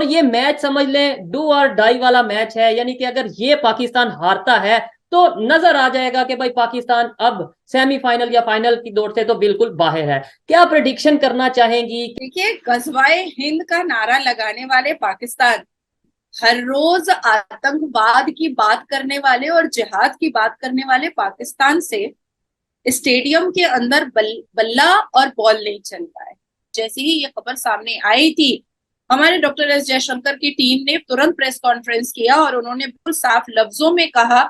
और ये मैच समझ लें डू और डाई वाला मैच है, यानी कि अगर ये पाकिस्तान हारता है तो नजर आ जाएगा कि भाई पाकिस्तान अब सेमीफाइनल या फाइनल की दौड़ से तो बिल्कुल बाहर है। क्या प्रेडिक्शन करना चाहेंगी? देखिए, गजवाए हिंद का नारा लगाने वाले पाकिस्तान, हर रोज आतंकवाद की बात करने वाले और जिहाद की बात करने वाले पाकिस्तान से स्टेडियम के अंदर बल्ला और बॉल नहीं चल रहा है। जैसे ही ये खबर सामने आई थी, हमारे डॉक्टर एस जयशंकर की टीम ने तुरंत प्रेस कॉन्फ्रेंस किया और उन्होंने बिल्कुल साफ लफ्जों में कहा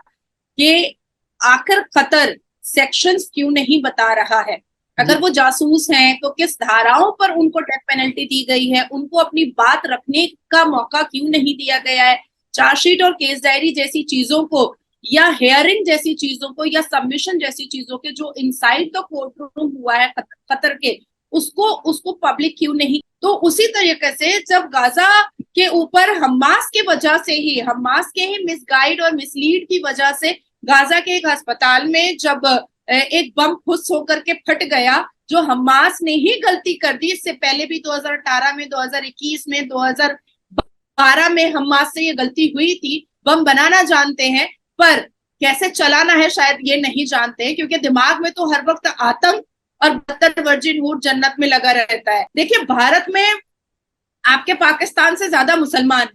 कि आखिर कतर सेक्शंस क्यों नहीं बता रहा है। जी। अगर वो जासूस हैं तो किस धाराओं पर उनको डेथ पेनल्टी दी गई है, उनको अपनी बात रखने का मौका क्यों नहीं दिया गया है। चार्जशीट और केस डायरी जैसी चीजों को या हेयरिंग जैसी चीजों को या सबमिशन जैसी चीजों के जो इनसाइड द कोर्ट रूम हुआ है कतर के, उसको उसको पब्लिक क्यों नहीं। तो उसी तरीके से जब गाजा के ऊपर हमास की वजह से ही, हमास के ही मिसगाइड और मिसलीड की वजह से गाजा के एक अस्पताल में जब एक बम फुस होकर के फट गया, जो हमास ने ही गलती कर दी। इससे पहले भी 2018 में, 2021 में, 2012 में हमास से ये गलती हुई थी। बम बनाना जानते हैं पर कैसे चलाना है शायद ये नहीं जानते, क्योंकि दिमाग में तो हर वक्त आतंक और 72 वर्जिन हूड जन्नत में लगा रहता है। देखिए, भारत में आपके पाकिस्तान से ज्यादा मुसलमान,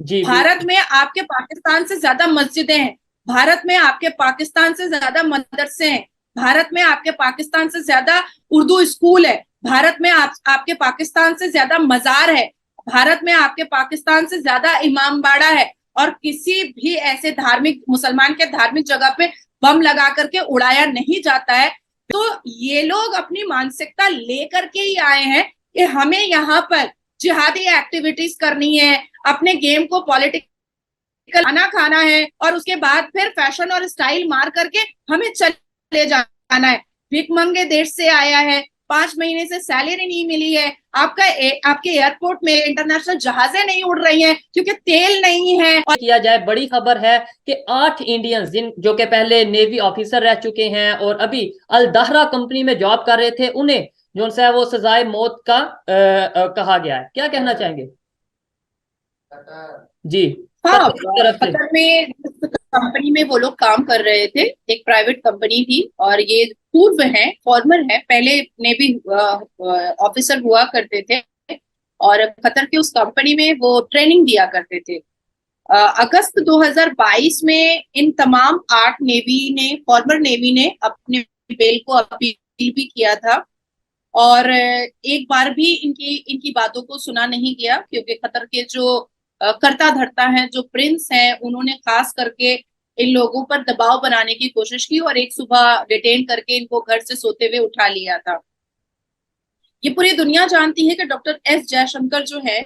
जी भारत में आपके पाकिस्तान से ज्यादा मस्जिदें हैं, भारत में आपके पाकिस्तान से ज्यादा मदरसे हैं, भारत में आपके पाकिस्तान से ज्यादा उर्दू स्कूल है, भारत में आपके पाकिस्तान से ज्यादा मजार है, भारत में आपके पाकिस्तान से ज्यादा इमाम बाड़ा है। और किसी भी ऐसे धार्मिक, मुसलमान के धार्मिक जगह पे बम लगा करके उड़ाया नहीं जाता है। तो ये लोग अपनी मानसिकता लेकर के ही आए हैं कि हमें यहाँ पर जिहादी एक्टिविटीज करनी है, अपने गेम को पॉलिटिकल खाना खाना है और उसके बाद फिर फैशन और स्टाइल मार करके हमें चले जाना है। भिखमंगे देश से आया है, 5 महीने से सैलरी नहीं मिली है, आपके एयरपोर्ट में इंटरनेशनल जहाजें नहीं उड़ रही हैं क्योंकि तेल नहीं है। और किया जाए, बड़ी खबर है कि 8 इंडियंस जिन जो कि पहले नेवी ऑफिसर रह चुके हैं और अभी अल दहरा कंपनी में जॉब कर रहे थे, उन्हें जो है वो सजाए मौत का कहा गया है। क्या कहना चाहेंगे? जी। हाँ, कतर की तरफ से। कतर में जिस कंपनी में वो लोग काम कर रहे थे, एक प्राइवेट कंपनी थी, और ये पूर्व हैं, फॉर्मर हैं, पहले नेवी ऑफिसर हुआ करते थे और कतर की उस कंपनी में वो ट्रेनिंग दिया करते थे। अगस्त 2022 में इन तमाम 8 नेवी ने, फॉर्मर नेवी ने अपने बेल को अपील भी किया था और एक बार भी इनकी इनकी बातों को सुना नहीं गया, क्योंकि कतर के जो करता धरता है, जो प्रिंस हैं, उन्होंने खास करके इन लोगों पर दबाव बनाने की कोशिश की और एक सुबह डिटेन करके इनको घर से सोते हुए उठा लिया था। ये पूरी दुनिया जानती है कि डॉक्टर एस जयशंकर जो है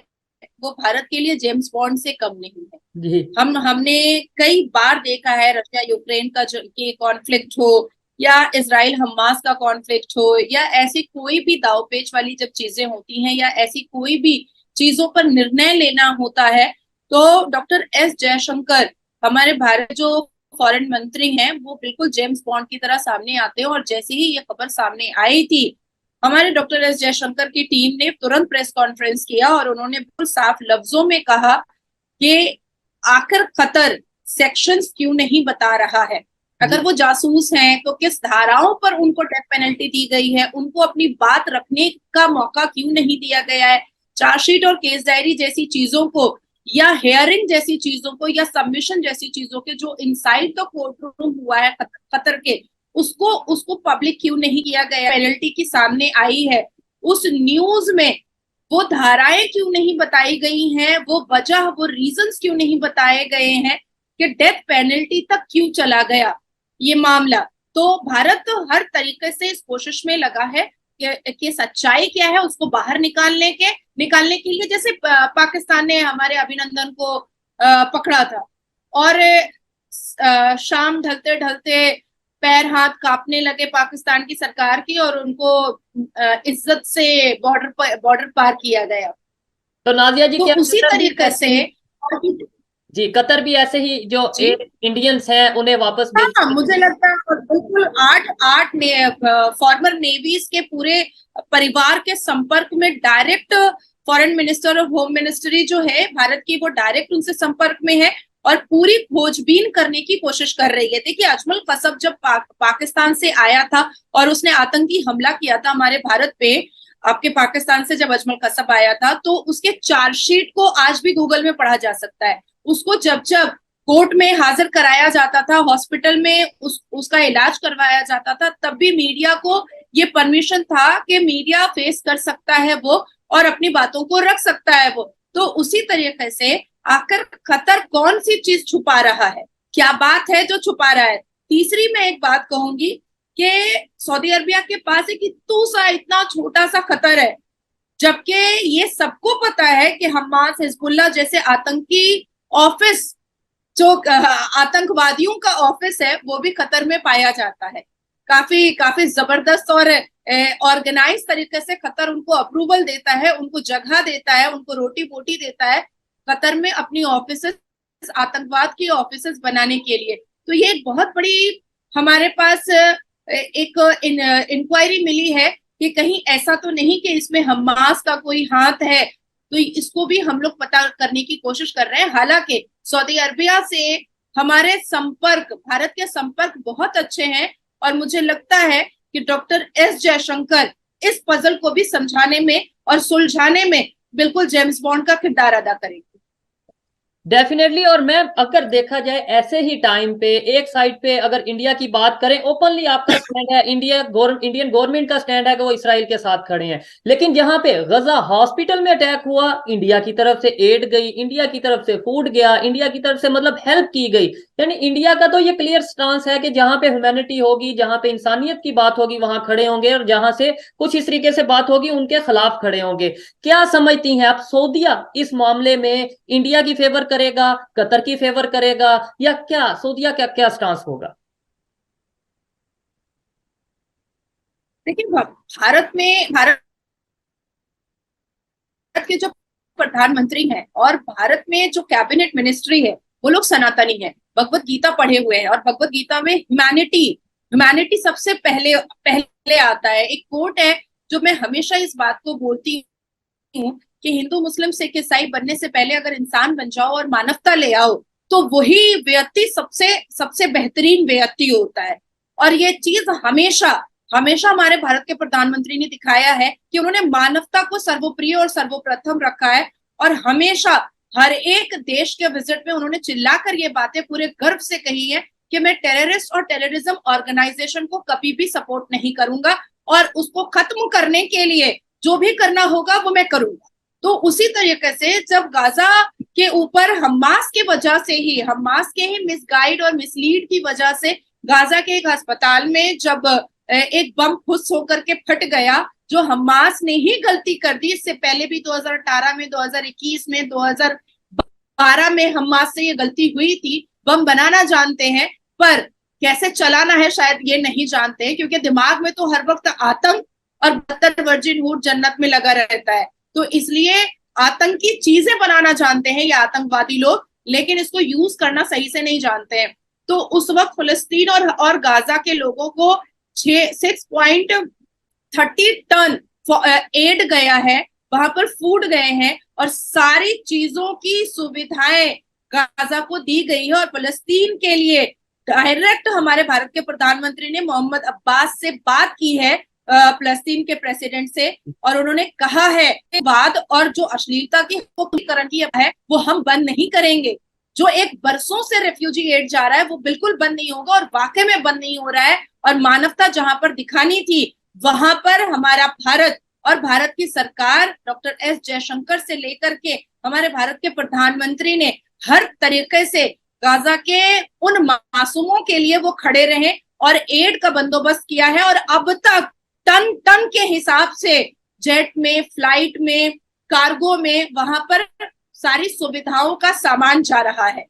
वो भारत के लिए जेम्स बॉन्ड से कम नहीं है। जी। हमने कई बार देखा है, रशिया यूक्रेन का जो के कॉन्फ्लिक्ट हो या इसराइल हमास का कॉन्फ्लिक्ट हो या ऐसी कोई भी दावपेच वाली जब चीजें होती हैं या ऐसी कोई भी चीजों पर निर्णय लेना होता है, तो डॉक्टर एस जयशंकर, हमारे भारत जो फॉरेन मंत्री हैं, वो बिल्कुल जेम्स बॉन्ड की तरह सामने आते हैं। और जैसे ही ये खबर सामने आई थी, हमारे डॉक्टर एस जयशंकर की टीम ने तुरंत प्रेस कॉन्फ्रेंस किया और उन्होंने बिल्कुल साफ लफ्जों में कहा कि आखिर कतर सेक्शंस क्यों नहीं बता रहा है। अगर वो जासूस हैं तो किस धाराओं पर उनको डेथ पेनल्टी दी गई है, उनको अपनी बात रखने का मौका क्यों नहीं दिया गया है। चार्जशीट और केस डायरी जैसी चीजों को या हेयरिंग जैसी चीजों को या सबमिशन जैसी चीजों के जो इनसाइड द कोर्ट रूम हुआ है कतर के, उसको उसको पब्लिक क्यों नहीं किया गया। पेनल्टी की सामने आई है, उस न्यूज में वो धाराएं क्यों नहीं बताई गई हैं, वो वजह, वो रीजंस क्यों नहीं बताए गए हैं कि डेथ पेनल्टी तक क्यों चला गया ये मामला। तो भारत तो हर तरीके से इस कोशिश में लगा है कि सच्चाई क्या है उसको बाहर निकालने के लिए, जैसे पाकिस्तान ने हमारे अभिनंदन को पकड़ा था और शाम ढलते ढलते पैर हाथ कांपने लगे पाकिस्तान की सरकार की और उनको इज्जत से बॉर्डर पार किया गया। तो नाजिया जी, तो क्या उसी कतर भी तरीके से जी, कतर भी ऐसे ही जो जी, इंडियंस हैं उन्हें वापस भेज? हाँ, मुझे लगता है बिल्कुल 8 फॉर्मर नेवीज के पूरे परिवार के संपर्क में डायरेक्ट फॉरेन मिनिस्टर और होम मिनिस्ट्री जो है भारत की, वो डायरेक्ट उनसे संपर्क में है और पूरी खोजबीन करने की कोशिश कर रही है। देखिए, अजमल कसब जब पाकिस्तान से आया था और उसने आतंकी हमला किया था हमारे भारत पे, आपके पाकिस्तान से जब अजमल कसब आया था, तो उसके चार्जशीट को आज भी गूगल में पढ़ा जा सकता है। उसको जब जब कोर्ट में हाजिर कराया जाता था, हॉस्पिटल में उसका इलाज करवाया जाता था, तब भी मीडिया को ये परमिशन था कि मीडिया फेस कर सकता है वो और अपनी बातों को रख सकता है वो। तो उसी तरीके से आकर कतर कौन सी चीज छुपा रहा है, क्या बात है जो छुपा रहा है। तीसरी मैं एक बात कहूंगी कि सऊदी अरबिया के पास एक इतना छोटा सा खतर है, जबकि ये सबको पता है कि हमास, हिजबुल्लाह जैसे आतंकी ऑफिस, जो आतंकवादियों का ऑफिस है, वो भी कतर में पाया जाता है। काफी काफी जबरदस्त और ऑर्गेनाइज तरीके से कतर उनको अप्रूवल देता है, उनको जगह देता है, उनको रोटी बोटी देता है कतर में अपनी ऑफिसेस, आतंकवाद की ऑफिसेस बनाने के लिए। तो ये एक बहुत बड़ी हमारे पास एक इंक्वायरी मिली है कि कहीं ऐसा तो नहीं कि इसमें हमास का कोई हाथ है, तो इसको भी हम लोग पता करने की कोशिश कर रहे हैं। हालांकि सऊदी अरबिया से हमारे संपर्क, भारत के संपर्क बहुत अच्छे हैं और मुझे लगता है कि डॉक्टर एस जयशंकर इस पजल को भी समझाने में और सुलझाने में बिल्कुल जेम्स बॉन्ड का किरदार अदा करेंगे। डेफिनेटली। और मैम, अगर देखा जाए ऐसे ही टाइम पे एक साइड पे अगर इंडिया की बात करें, ओपनली आपका स्टैंड है, इंडियन गवर्नमेंट का स्टैंड है कि वो इसराइल के साथ खड़े हैं। लेकिन जहां पे गजा हॉस्पिटल में अटैक हुआ, इंडिया की तरफ से एड गई, इंडिया की तरफ से फूड गया, इंडिया की तरफ से मतलब हेल्प की गई। यानी इंडिया का तो ये क्लियर स्टांस है कि जहां पे ह्यूमैनिटी होगी, जहां पे इंसानियत की बात होगी, वहां खड़े होंगे, और जहां से कुछ इस तरीके से बात होगी उनके खिलाफ खड़े होंगे। क्या समझती हैं आप, सऊदीया इस मामले में इंडिया की फेवर करेगा, कतर की फेवर करेगा, या क्या सऊदीया क्या क्या स्टांस होगा? देखिए, भारत के जो प्रधानमंत्री हैं और भारत में जो कैबिनेट मिनिस्ट्री है, वो लोग सनातनी हैं, भगवत गीता पढ़े हुए हैं, और भगवत गीता में ह्यूमैनिटी सबसे पहले पहले आता है। एक कोट है जो मैं हमेशा इस बात को बोलती हूँ कि हिंदू, मुस्लिम, सिख, ईसाई बनने से पहले अगर इंसान बन जाओ और मानवता ले आओ, तो वही व्यक्ति सबसे सबसे बेहतरीन व्यक्ति होता है। और ये चीज हमेशा हमेशा हमारे भारत के प्रधानमंत्री ने दिखाया है कि उन्होंने मानवता को सर्वोप्रिय और सर्वप्रथम रखा है। और हमेशा हर एक देश के विजिट में उन्होंने चिल्लाकर ये बातें पूरे गर्व से कही है कि मैं टेररिस्ट और टेररिज्म ऑर्गेनाइजेशन को कभी भी सपोर्ट नहीं करूंगा, और उसको खत्म करने के लिए जो भी करना होगा वो मैं करूंगा। तो उसी तरीके से जब गाजा के ऊपर हमास के ही मिसगाइड और मिसलीड की वजह से गाजा के एक अस्पताल में जब एक बम खुश होकर के फट गया, जो हमास ने ही गलती कर दी। इससे पहले भी 2018 में, 2021 में, 2012 में हमास से ये गलती हुई थी। बम बनाना जानते हैं, पर कैसे चलाना है शायद ये नहीं जानते, क्योंकि दिमाग में तो हर वक्त आतंक और 72 वर्जिन हुड जन्नत में लगा रहता है। तो इसलिए आतंकी चीजें बनाना जानते हैं ये आतंकवादी लोग, लेकिन इसको यूज करना सही से नहीं जानते हैं। तो उस वक्त फिलिस्तीन और गाजा के लोगों को 6.30 टन एड गया है, वहां पर फूड गए हैं, और सारी चीजों की सुविधाएं गाजा को दी गई है। और फिलिस्तीन के लिए डायरेक्ट हमारे भारत के प्रधानमंत्री ने मोहम्मद अब्बास से बात की है, फिलिस्तीन के प्रेसिडेंट से, और उन्होंने कहा है कि वाद और जो अश्लीलता की करण की है वो हम बंद नहीं करेंगे। जो एक बरसों से रेफ्यूजी एड जा रहा है वो बिल्कुल बंद नहीं होगा, और वाकई में बंद नहीं हो रहा है। और मानवता जहां पर दिखानी थी, वहां पर हमारा भारत और भारत की सरकार, डॉक्टर एस जयशंकर से लेकर के हमारे भारत के प्रधानमंत्री ने हर तरीके से गाजा के उन मासूमों के लिए वो खड़े रहे और एड का बंदोबस्त किया है। और अब तक टन टन के हिसाब से जेट में, फ्लाइट में, कार्गो में वहां पर सारी सुविधाओं का सामान जा रहा है।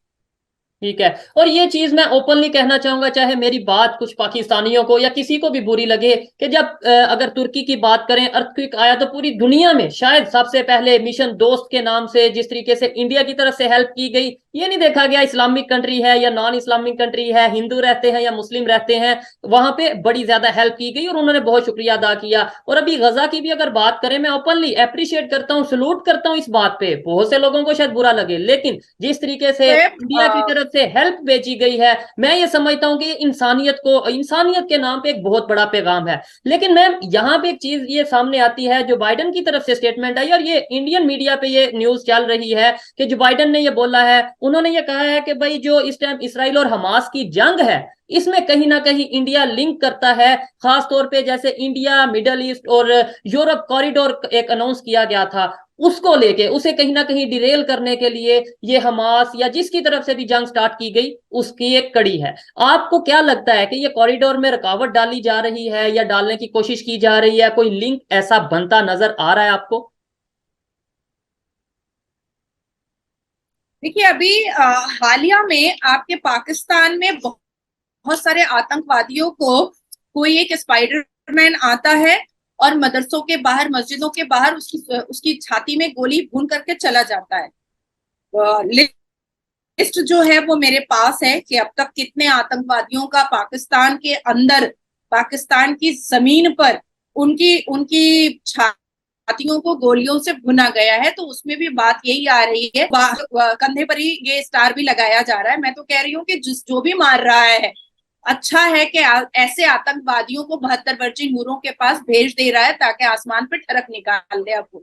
ठीक है। और ये चीज मैं ओपनली कहना चाहूंगा, चाहे मेरी बात कुछ पाकिस्तानियों को या किसी को भी बुरी लगे, कि जब अगर तुर्की की बात करें, अर्थक्वेक आया तो पूरी दुनिया में शायद सबसे पहले मिशन दोस्त के नाम से जिस तरीके से इंडिया की तरफ से हेल्प की गई, ये नहीं देखा गया इस्लामिक कंट्री है या नॉन इस्लामिक कंट्री है, हिंदू रहते हैं या मुस्लिम रहते हैं, वहां पे बड़ी ज्यादा हेल्प की गई और उन्होंने बहुत शुक्रिया अदा किया। और अभी गजा की भी अगर बात करें, मैं ओपनली अप्रिशिएट करता हूँ, सलूट करता हूँ इस बात पे, बहुत से लोगों को शायद बुरा लगे, लेकिन जिस तरीके से इंडिया की तरफ से हेल्प भेजी गई है, मैं ये समझता हूँ कि इंसानियत के नाम पे एक बहुत बड़ा पैगाम है। लेकिन मैम यहाँ पे एक चीज ये सामने आती है, जो बाइडन की तरफ से स्टेटमेंट आई और ये इंडियन मीडिया पे ये न्यूज चल रही है कि जो बाइडन ने ये बोला है, उन्होंने ये कहा है कि भाई जो इस टाइम इसराइल और हमास की जंग है, इसमें कहीं ना कहीं इंडिया लिंक करता है, खास तौर पे जैसे इंडिया मिडल ईस्ट और यूरोप कॉरिडोर एक अनाउंस किया गया था, उसको लेके उसे कहीं ना कहीं डिरेल करने के लिए ये हमास या जिसकी तरफ से भी जंग स्टार्ट की गई उसकी एक कड़ी है। आपको क्या लगता है कि ये कॉरिडोर में रुकावट डाली जा रही है या डालने की कोशिश की जा रही है, कोई लिंक ऐसा बनता नजर आ रहा है आपको? देखिए, अभी हालिया में आपके पाकिस्तान में बहुत सारे आतंकवादियों को कोई एक स्पाइडरमैन आता है और मदरसों के बाहर, मस्जिदों के बाहर उसकी उसकी छाती में गोली भून करके चला जाता है। लिस्ट जो है वो मेरे पास है कि अब तक कितने आतंकवादियों का पाकिस्तान के अंदर, पाकिस्तान की जमीन पर उनकी उनकी छातियों को गोलियों से भुना गया है। तो उसमें भी बात यही आ रही है, कंधे पर ही ये स्टार भी लगाया जा रहा है। मैं तो कह रही हूँ कि जो भी मार रहा है, अच्छा है कि ऐसे आतंकवादियों को 72 वर्षीय नूरों के पास भेज दे रहा है ताकि आसमान पे ठरक निकाल दे। अब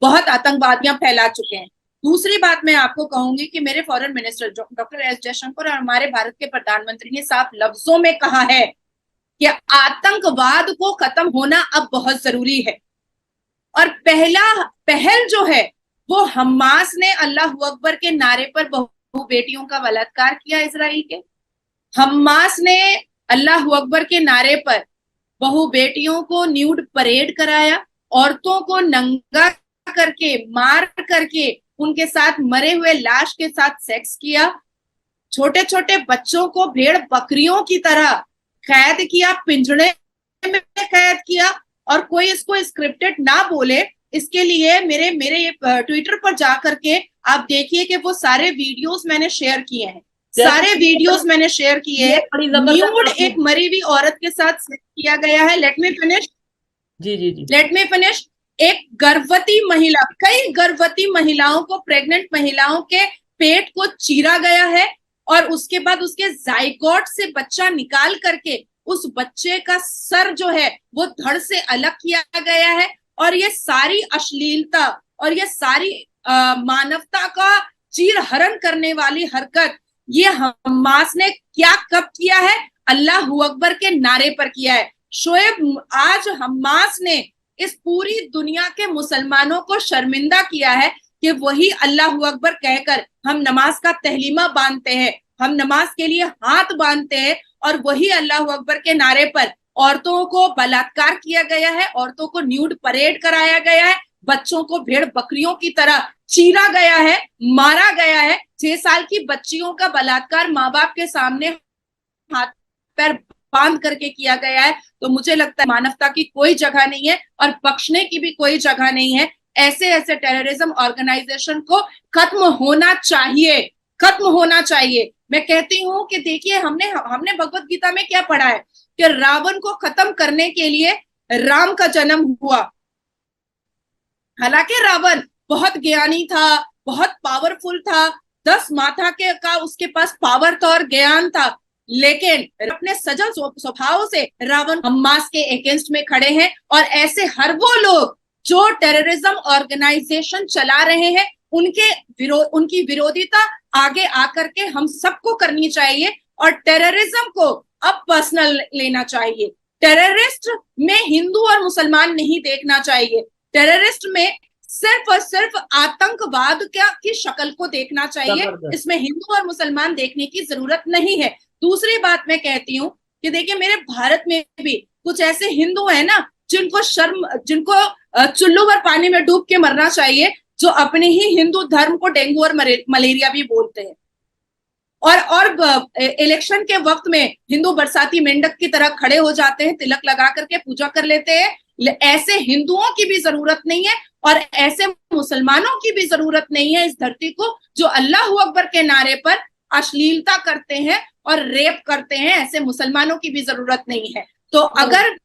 बहुत आतंकवादियां फैला चुके हैं। दूसरी बात मैं आपको कहूंगी कि मेरे foreign minister doctor S Jaishankar और हमारे भारत के प्रधानमंत्री ने साफ लफ्जों में कहा है कि आतंकवाद को खत्म होना अब बहुत जरूरी है। और पहल जो है वो हमास ने अल्लाह अकबर के नारे पर बहु बेटियों का बलात्कार किया इसराइल के। हमास ने अल्लाह अकबर के नारे पर बहु बेटियों को न्यूड परेड कराया, औरतों को नंगा करके, मार करके उनके साथ मरे हुए लाश के साथ सेक्स किया, छोटे छोटे बच्चों को भेड़ बकरियों की तरह कैद किया, पिंजड़े में कैद किया। और कोई इसको स्क्रिप्टेड ना बोले, इसके लिए मेरे मेरे ट्विटर पर जाकर के आप देखिए कि वो सारे वीडियोस मैंने शेयर किए हैं, सारे वीडियोस मैंने शेयर किए हैं। न्यूड एक मरी हुई औरत के साथ किया गया है। लेट मी फिनिश, जी। Let me finish. एक गर्भवती महिला, कई गर्भवती महिलाओं को, प्रेग्नेंट महिलाओं के पेट को चीरा गया है और उसके बाद उसके जाइगोट से बच्चा निकाल करके उस बच्चे का सर जो है वो धड़ से अलग किया गया है। और ये सारी अश्लीलता और ये सारी मानवता का चीरहरण करने वाली हरकत ये हमास ने क्या कब किया है? अल्लाह अकबर के नारे पर किया है। शोएब, आज हमास ने इस पूरी दुनिया के मुसलमानों को शर्मिंदा किया है कि वही अल्लाह अकबर कहकर हम नमाज का तहलीमा बांधते हैं, हम नमाज के लिए हाथ बांधते हैं, और वही अल्लाह अकबर के नारे पर औरतों को बलात्कार किया गया है, औरतों को न्यूड परेड कराया गया है, बच्चों को भेड़ बकरियों की तरह चीरा गया है, मारा गया है। 6 साल की बच्चियों का बलात्कार माँ बाप के सामने हाथ पैर बांध करके किया गया है। तो मुझे लगता है मानवता की कोई जगह नहीं है और बख्शने की भी कोई जगह नहीं है। ऐसे ऐसे टेररिज्म ऑर्गेनाइजेशन को खत्म होना चाहिए, खत्म होना चाहिए। मैं कहती हूँ कि देखिए, हमने भगवत गीता में क्या पढ़ा है कि रावण को खत्म करने के लिए राम का जन्म हुआ। हालांकि रावण बहुत ज्ञानी था, बहुत पावरफुल था, 10 माथा के का उसके पास पावर था और ज्ञान था, लेकिन अपने सजल स्वभाव से रावण हमास के अगेंस्ट में खड़े हैं। और ऐसे हर वो लोग जो टेररिज्म ऑर्गेनाइजेशन चला रहे हैं, उनकी विरोधिता आगे आकर के हम सबको करनी चाहिए और टेररिज्म को अब पर्सनल लेना चाहिए। टेररिस्ट में हिंदू और मुसलमान नहीं देखना चाहिए, टेररिस्ट में सिर्फ और सिर्फ आतंकवाद की शक्ल को देखना चाहिए। इसमें हिंदू और मुसलमान देखने की जरूरत नहीं है। दूसरी बात मैं कहती हूँ कि देखिए, मेरे भारत में भी कुछ ऐसे हिंदू है ना जिनको चुल्लू भर पानी में डूब के मरना चाहिए, जो अपने ही हिंदू धर्म को डेंगू और मलेरिया भी बोलते हैं। और इलेक्शन के वक्त में हिंदू बरसाती मेंढक की तरह खड़े हो जाते हैं, तिलक लगा करके पूजा कर लेते हैं, ऐसे हिंदुओं की भी जरूरत नहीं है और ऐसे मुसलमानों की भी जरूरत नहीं है इस धरती को, जो अल्लाह अकबर के नारे पर अश्लीलता करते हैं और रेप करते हैं। ऐसे मुसलमानों की भी जरूरत नहीं है। तो अगर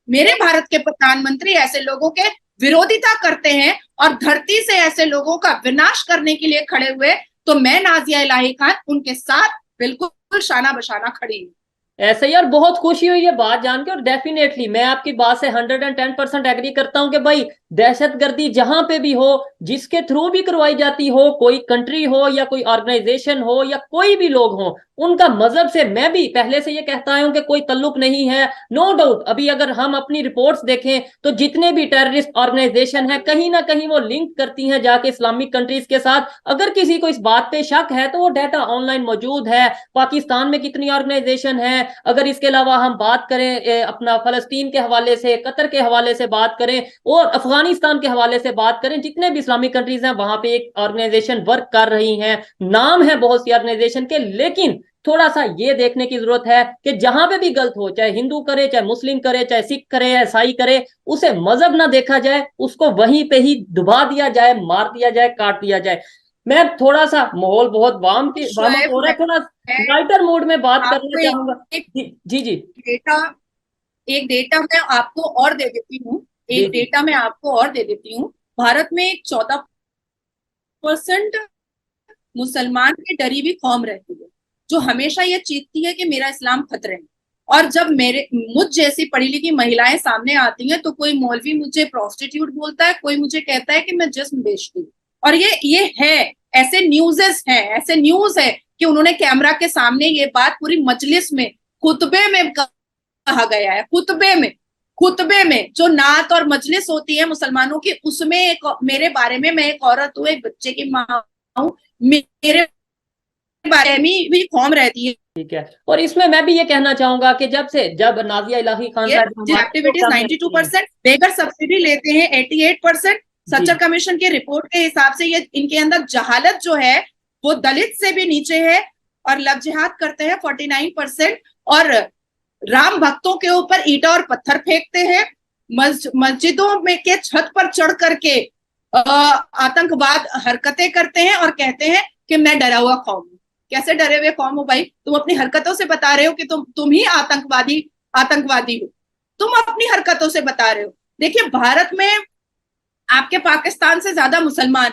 मेरे भारत के प्रधानमंत्री ऐसे लोगों के विरोधिता करते हैं और धरती से ऐसे लोगों का विनाश करने के लिए खड़े हुए, तो मैं नाजिया इलाही खान उनके साथ बिल्कुल शाना बशाना खड़ी हूँ। ऐसे ही, और बहुत खुशी हुई ये बात जान के, और डेफिनेटली मैं आपकी बात से 110% एग्री करता हूं कि भाई दहशतगर्दी जहां पे भी हो, जिसके थ्रू भी करवाई जाती हो, कोई कंट्री हो या कोई ऑर्गेनाइजेशन हो या कोई भी लोग हो, उनका मजहब से मैं भी पहले से ये कहता हूं कि कोई तल्लुक नहीं है। नो डाउट अभी अगर हम अपनी रिपोर्ट्स देखें तो जितने भी टेररिस्ट ऑर्गेनाइजेशन है कहीं ना कहीं वो लिंक करती हैं जाके इस्लामिक कंट्रीज के साथ। अगर किसी को इस बात पे शक है तो वो डाटा ऑनलाइन मौजूद है, पाकिस्तान में कितनी ऑर्गेनाइजेशन है। अगर इसके अलावा हम बात करें अपना फलस्तीन के हवाले से, कतर के हवाले से बात करें और अफगानिस्तान के हवाले से बात करें, जितने भी इस्लामिक कंट्रीज हैं वहां पे एक ऑर्गेनाइजेशन वर्क कर रही हैं, नाम है बहुत सी ऑर्गेनाइजेशन के। लेकिन थोड़ा सा ये देखने की जरूरत है कि जहां पे भी गलत हो, चाहे हिंदू करे, चाहे मुस्लिम करे, चाहे सिख करे, ईसाई करे, उसे मजहब ना देखा जाए, उसको वहीं पे ही डुबा दिया जाए, मार दिया जाए, काट दिया जाए। मैं थोड़ा सा माहौल बहुत वार्म शोएब, हो रहा है, थोड़ा मैं लाइटर मूड में बात करना आपको चाहूंगा। एक जी जी जी डेटा एक डेटा मैं आपको और दे देती हूँ। जी एक जी डेटा मैं आपको और दे देती हूँ। भारत में एक 14% मुसलमान की डरी हुई कौम रहती है, जो हमेशा ये चीखती है कि मेरा इस्लाम खतरे में। और जब मुझ जैसी पढ़ी लिखी महिलाएं सामने आती हैं तो कोई मौलवी मुझे प्रोस्टिट्यूट बोलता है, कोई मुझे कहता है कि मैं जिस्म बेचती हूँ। और ये है, ऐसे न्यूज़ेस हैं, ऐसे न्यूज है कि उन्होंने कैमरा के सामने ये बात पूरी मजलिस में खुतबे में कहा गया है। खुतबे में जो नात और मजलिस होती है मुसलमानों की, उसमें एक मेरे बारे में, मैं एक औरत हूँ, एक बच्चे की माँ हूँ, मेरे बारे में भी कौम रहती है। ठीक है। और इसमें मैं भी ये कहना चाहूंगा कि जब नाजिया इलाही खान साहब हमारे एक्टिविटीज प्रोग्राम में आती हैं। 92%, बेगर सब्सिडी लेते हैं 88%। जी सच्चर कमीशन की रिपोर्ट के हिसाब से ये इनके अंदर जहालत जो है वो दलित से भी नीचे है। और लव जिहाद करते हैं 49%। और राम भक्तों के ऊपर ईटा और पत्थर फेंकते हैं। मस्जिदों में के छत पर चढ़ करके आतंकवाद हरकतें करते हैं और कहते हैं कि मैं डरा हुआ कौम हूं। कैसे डरे हुए कौम हो भाई? तुम अपनी हरकतों से बता रहे हो कि तुम ही आतंकवादी हो। तुम अपनी हरकतों से बता रहे हो। देखिए, भारत में आपके पाकिस्तान से ज्यादा मुसलमान,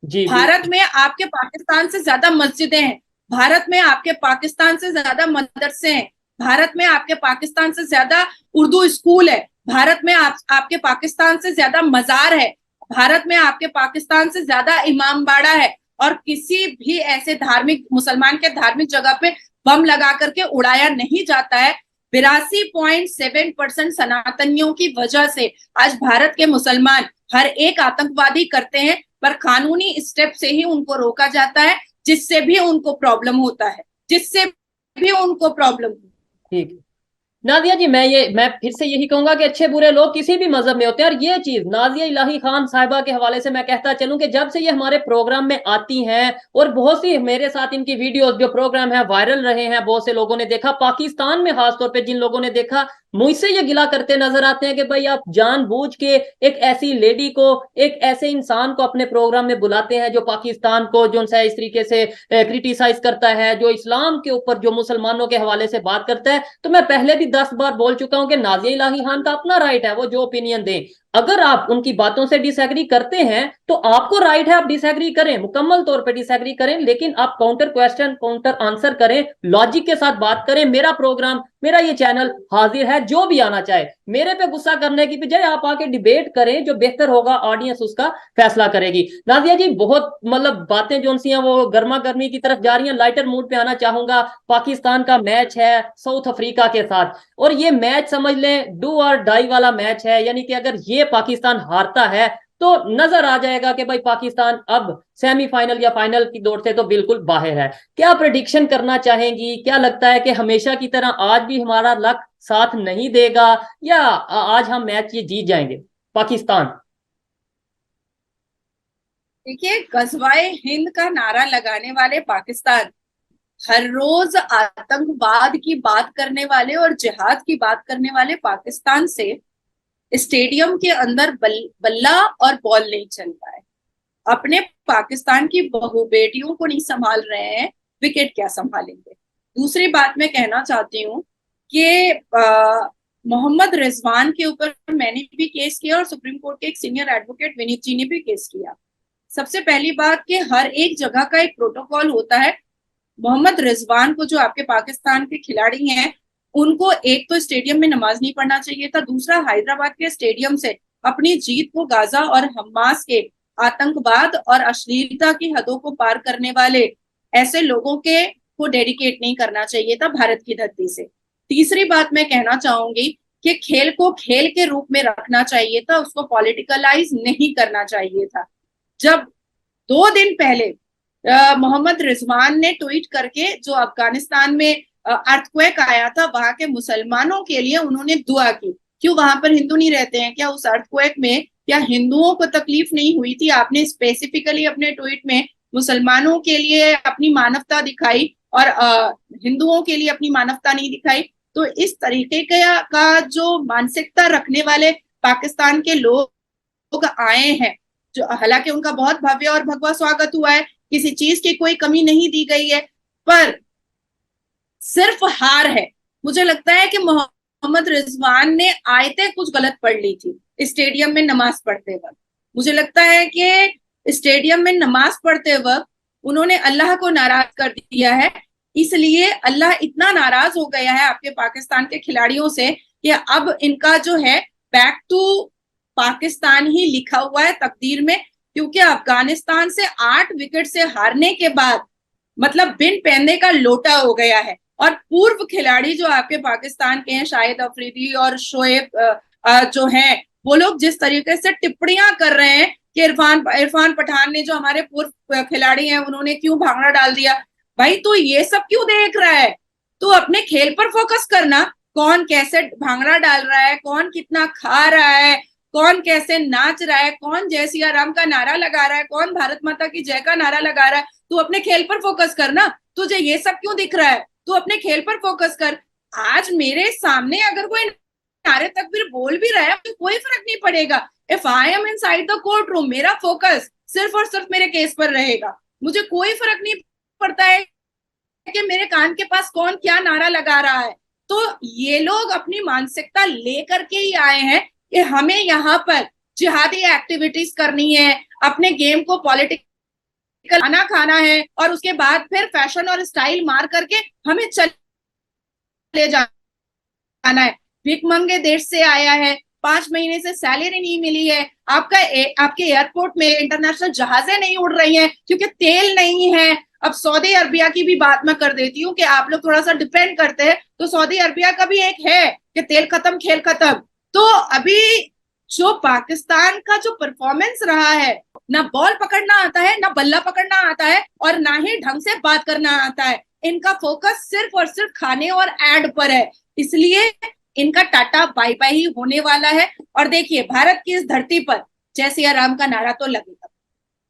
जी भारत में आपके पाकिस्तान से ज्यादा मस्जिदें हैं, भारत में आपके पाकिस्तान से ज्यादा मदरसे हैं, भारत में आपके पाकिस्तान से ज्यादा उर्दू स्कूल है, भारत में आपके पाकिस्तान से ज्यादा मजार है, भारत में आपके पाकिस्तान से ज्यादा इमाम बाड़ा है। और किसी भी ऐसे धार्मिक मुसलमान के धार्मिक जगह पे बम लगा करके उड़ाया नहीं जाता है। 82.7% सनातनियों की वजह से आज भारत के मुसलमान हर एक आतंकवादी करते हैं, पर कानूनी स्टेप से ही उनको रोका जाता है, जिससे भी उनको प्रॉब्लम होता है। ठीक है। नाजिया जी, मैं फिर से यही कहूंगा कि अच्छे बुरे लोग किसी भी मजहब में होते हैं। और ये चीज नाजिया इलाही खान साहिबा के हवाले से मैं कहता चलूं कि जब से ये हमारे प्रोग्राम में आती हैं, और बहुत सी मेरे साथ इनकी वीडियोस जो प्रोग्राम है वायरल रहे हैं, बहुत से लोगों ने देखा, पाकिस्तान में खासतौर पे जिन लोगों ने देखा, मुझसे ये गिला करते नजर आते हैं कि भाई आप जानबूझ के एक ऐसी लेडी को, एक ऐसे इंसान को अपने प्रोग्राम में बुलाते हैं जो पाकिस्तान को जो इस तरीके से क्रिटिसाइज करता है, जो इस्लाम के ऊपर, जो मुसलमानों के हवाले से बात करता है। तो मैं पहले भी 10 बार बोल चुका हूं कि नाजिया इलाही खान का अपना राइट है वो जो ओपिनियन दें। अगर आप उनकी बातों से डिसएग्री करते हैं तो आपको राइट है, आप डिसएग्री करें, मुकम्मल तौर पे डिसएग्री करें, लेकिन आप काउंटर क्वेश्चन, काउंटर आंसर करें, लॉजिक के साथ बात करें। मेरा प्रोग्राम, मेरा ये चैनल हाजिर है, जो भी आना चाहे मेरे पे गुस्सा करने की बजाय आप आके डिबेट करें, जो बेहतर होगा ऑडियंस उसका फैसला करेगी। नाजिया जी, बहुत मतलब बातें जो सी हैं वो गर्मा गर्मी की तरफ जा रही हैं, लाइटर मूड पे आना चाहूंगा। पाकिस्तान का मैच है साउथ अफ्रीका के साथ, और ये मैच समझ लें डू और डाई वाला मैच है, यानी कि अगर ये पाकिस्तान हारता है तो नजर आ जाएगा कि भाई पाकिस्तान अब सेमीफाइनल या फाइनल की दौड़ से तो बिल्कुल बाहर है। क्या प्रेडिक्शन करना चाहेंगी? क्या लगता है कि हमेशा की तरह आज भी हमारा लक साथ नहीं देगा, या आज हम मैच ये जीत जाएंगे पाकिस्तान? देखिए, गजवाए हिंद का नारा लगाने वाले पाकिस्तान, हर रोज आतंकवाद की बात करने वाले और जिहाद की बात करने वाले पाकिस्तान से स्टेडियम के अंदर बल्ला और बॉल नहीं चल रहा है, अपने पाकिस्तान की बहू बेटियों को नहीं संभाल रहे हैं, विकेट क्या संभालेंगे। दूसरी बात मैं कहना चाहती हूँ कि मोहम्मद रिजवान के ऊपर मैंने भी केस किया और सुप्रीम कोर्ट के एक सीनियर एडवोकेट विनीत जी ने भी केस किया। सबसे पहली बात कि हर एक जगह का एक प्रोटोकॉल होता है। मोहम्मद रिजवान को, जो आपके पाकिस्तान के खिलाड़ी हैं, उनको एक तो स्टेडियम में नमाज नहीं पढ़ना चाहिए था, दूसरा हैदराबाद के स्टेडियम से अपनी जीत को गाजा और हमास के आतंकवाद और अश्लीलता की हदों को पार करने वाले ऐसे लोगों के को डेडिकेट नहीं करना चाहिए था भारत की धरती से। तीसरी बात मैं कहना चाहूंगी कि खेल को खेल के रूप में रखना चाहिए था, उसको पॉलिटिकलाइज नहीं करना चाहिए था। जब 2 दिन पहले मोहम्मद रिजवान ने ट्वीट करके जो अफगानिस्तान में अर्थक्वेक आया था, वहां के मुसलमानों के लिए उन्होंने दुआ की। क्यों वहां पर हिंदू नहीं रहते हैं क्या? उस अर्थक्वेक में क्या हिंदुओं को तकलीफ नहीं हुई थी? आपने स्पेसिफिकली अपने ट्वीट में मुसलमानों के लिए अपनी मानवता दिखाई और हिंदुओं के लिए अपनी मानवता नहीं दिखाई। तो इस तरीके का जो मानसिकता रखने वाले पाकिस्तान के लोग आए हैं, जो हालांकि उनका बहुत भव्य और भगवा स्वागत हुआ है, किसी चीज की कोई कमी नहीं दी गई है, पर सिर्फ हार है। मुझे लगता है कि मोहम्मद रिजवान ने आयतें कुछ गलत पढ़ ली थी स्टेडियम में नमाज पढ़ते वक्त। मुझे लगता है कि स्टेडियम में नमाज पढ़ते वक्त उन्होंने अल्लाह को नाराज कर दिया है, इसलिए अल्लाह इतना नाराज हो गया है आपके पाकिस्तान के खिलाड़ियों से कि अब इनका जो है बैक टू पाकिस्तान ही लिखा हुआ है तकदीर में। क्योंकि अफगानिस्तान से 8 विकेट से हारने के बाद मतलब बिन पहनने का लोटा हो गया है। और पूर्व खिलाड़ी जो आपके पाकिस्तान के हैं, शाहिद अफरीदी और शोएब जो हैं, वो लोग जिस तरीके से टिप्पणियां कर रहे हैं कि इरफान पठान ने, जो हमारे पूर्व खिलाड़ी हैं, उन्होंने क्यों भांगड़ा डाल दिया। भाई तो ये सब क्यों देख रहा है? तो अपने खेल पर फोकस करना। कौन कैसे भांगड़ा डाल रहा है, कौन कितना खा रहा है, कौन कैसे नाच रहा है, कौन जय सिया राम का नारा लगा रहा है, कौन भारत माता की जय का नारा लगा रहा है, तू अपने खेल पर फोकस करना। तुझे ये सब क्यों दिख रहा है? तू अपने खेल पर फोकस कर। आज मेरे सामने अगर कोई नारे तकबीर बोल भी रहा है, तो कोई फर्क नहीं पड़ेगा। If I am inside the court room, मेरा फोकस सिर्फ और सिर्फ मेरे केस पर रहेगा। मुझे कोई फर्क नहीं पड़ता है कि मेरे कान के पास कौन क्या नारा लगा रहा है। तो ये लोग अपनी मानसिकता लेकर के ही आए हैं कि हमें यहाँ पर जिहादी एक्टिविटीज करनी है, अपने गेम को पॉलिटिकल खाना खाना है, और उसके बाद फिर फैशन और स्टाइल मार करके हमें चले जाना है। भिखमंगे देश से आया है, 5 महीने से सैलरी नहीं मिली है, आपके एयरपोर्ट में इंटरनेशनल जहाजें नहीं उड़ रही हैं क्योंकि तेल नहीं है। अब सऊदी अरबिया की भी बात मैं कर देती हूँ कि आप लोग थोड़ा सा डिपेंड करते हैं, तो सऊदी अरबिया का भी एक है कि तेल खत्म खेल खत्म। तो अभी जो पाकिस्तान का जो परफॉर्मेंस रहा है, ना बॉल पकड़ना आता है, ना बल्ला पकड़ना आता है, और ना ही ढंग से बात करना आता है। इनका फोकस सिर्फ और सिर्फ खाने और एड पर है, इसलिए इनका टाटा बाय बाय ही होने वाला है। और देखिए, भारत की इस धरती पर जय सिया राम का नारा तो लगेगा,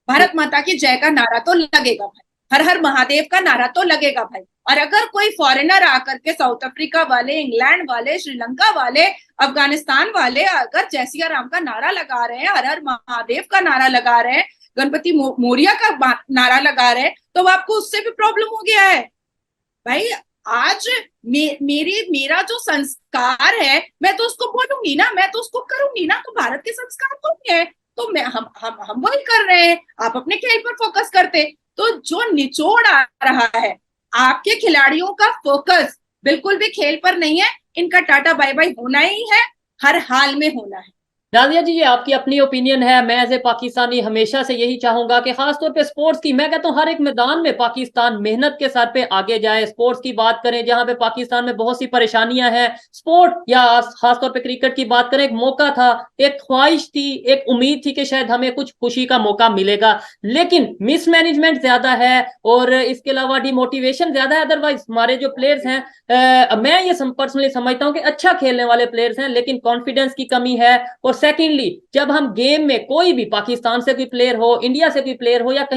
भारत माता की जय का नारा तो लगेगा भाई, हर हर महादेव का नारा तो लगेगा भाई। और अगर कोई फॉरेनर आकर के साउथ अफ्रीका वाले, इंग्लैंड वाले, श्रीलंका वाले, अफगानिस्तान वाले अगर जय सिया राम का नारा लगा रहे हैं, हर हर महादेव का नारा लगा रहे हैं, गणपति मौर्य का नारा लगा रहे हैं, तो आपको उससे भी प्रॉब्लम हो गया है भाई। आज मेरा जो संस्कार है, मैं तो उसको बोलूंगी ना, मैं तो उसको करूंगी ना। तो भारत के संस्कार तो है, तो हम वही कर रहे हैं। आप अपने खेल पर फोकस करते। तो जो निचोड़ आ रहा है, आपके खिलाड़ियों का फोकस बिल्कुल भी खेल पर नहीं है। इनका टाटा बाय बाय होना ही है, हर हाल में होना है। नाजिया जी, ये आपकी अपनी ओपिनियन है। मैं एज ए पाकिस्तानी हमेशा से यही चाहूंगा कि खासतौर पे स्पोर्ट्स की, मैं कहता हूँ हर एक मैदान में पाकिस्तान मेहनत के साथ पे आगे जाए। स्पोर्ट्स की बात करें, जहां पे पाकिस्तान में बहुत सी परेशानियां हैं, स्पोर्ट या खासतौर पे क्रिकेट की बात करें, एक मौका था, एक ख्वाहिश थी, एक उम्मीद थी कि शायद हमें कुछ खुशी का मौका मिलेगा, लेकिन मिसमैनेजमेंट ज्यादा है और इसके अलावा डिमोटिवेशन ज्यादा है। अदरवाइज हमारे जो प्लेयर्स हैं, मैं ये पर्सनली समझता हूँ कि अच्छा खेलने वाले प्लेयर्स हैं, लेकिन कॉन्फिडेंस की कमी है। और सेकेंडली, जब हम गेम में कोई भी पाकिस्तान से कोई प्लेयर हो, इंडिया से कोई प्लेयर हो, या कहीं